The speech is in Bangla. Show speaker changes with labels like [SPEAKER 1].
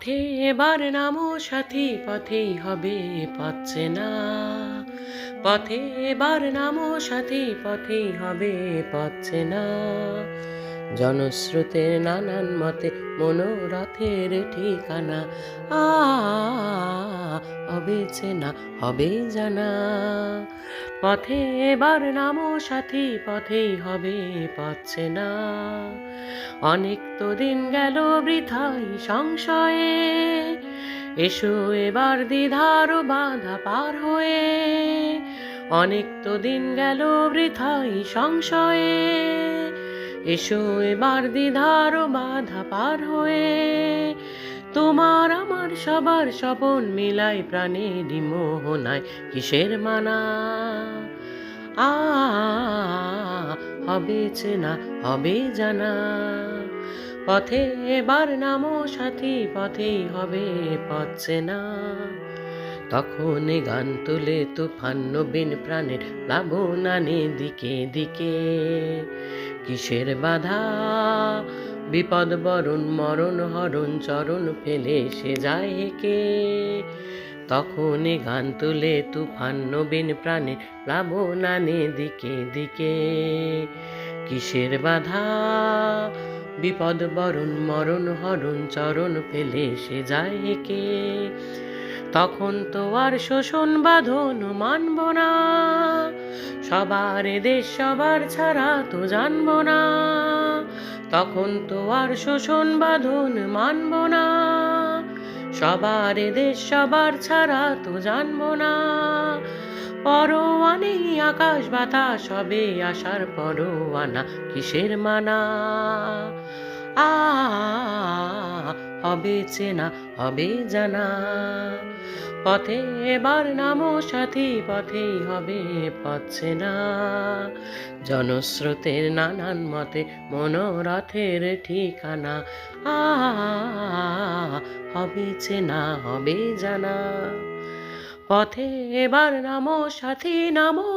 [SPEAKER 1] পথে এবার নামো সাথী, পথেই হবে পথ চেনা। পথে এবার নামো সাথী, পথেই হবে পথ চেনা। জনস্রোতের নানান মতে মনোরথের ঠিকানা হবে চেনা, হবে জানা। পথে এবার নামো সাথী, পথেই হবে পথ চেনা। অনেক তো দিন গেল বৃথাই সংশয়ে, এসো এবার দ্বিধার বাধা পার হয়ে। অনেক তো দিন গেল বৃথাই সংশয়ে, এসো এবার দ্বিধার বাধা পার হয়ে। তোমার আমার সবার স্বপন মিলাই প্রাণের মোহনায় কিসের মানা। হবে চেনা, হবে জানা। পথে এবার নামো সাথী, পথেই হবে পথ চেনা। তখন গান তুলে তুফান নবীন প্রাণের প্লাবন আনে দিকে দিকে। কিসের বাধা বিপদ বরণ মরণ হরণ চরণ ফেলে সে যায় হেকে। তখন গান তুলে তুফান নবীন প্রাণের প্লাবন আনে দিকে দিকে। কিসের বাধা বিপদ বরণ মরণ হরণ চরণ ফেলে সে যায় হেকে। তখন তো আর শোষণ বাঁধন মানব না, সবার দেশ সবার ছাড়া তো জানব না। তখন তো আর শোষণ বাঁধন মানব না, সবার দেশ সবার ছাড়া তো জানব না। পরোয়া নেই আকাশ বাতাস হবে আসার পরোয়ানা কিসের মানা। হবে চেনা, হবে জানা। পথে এবার নামো সাথী, পথেই হবে পথ চেনা। জনস্রোতের নানান মতে মনোরথের ঠিকানা হবে চেনা, হবে জানা। পথে এবার নামো সাথী, নামো।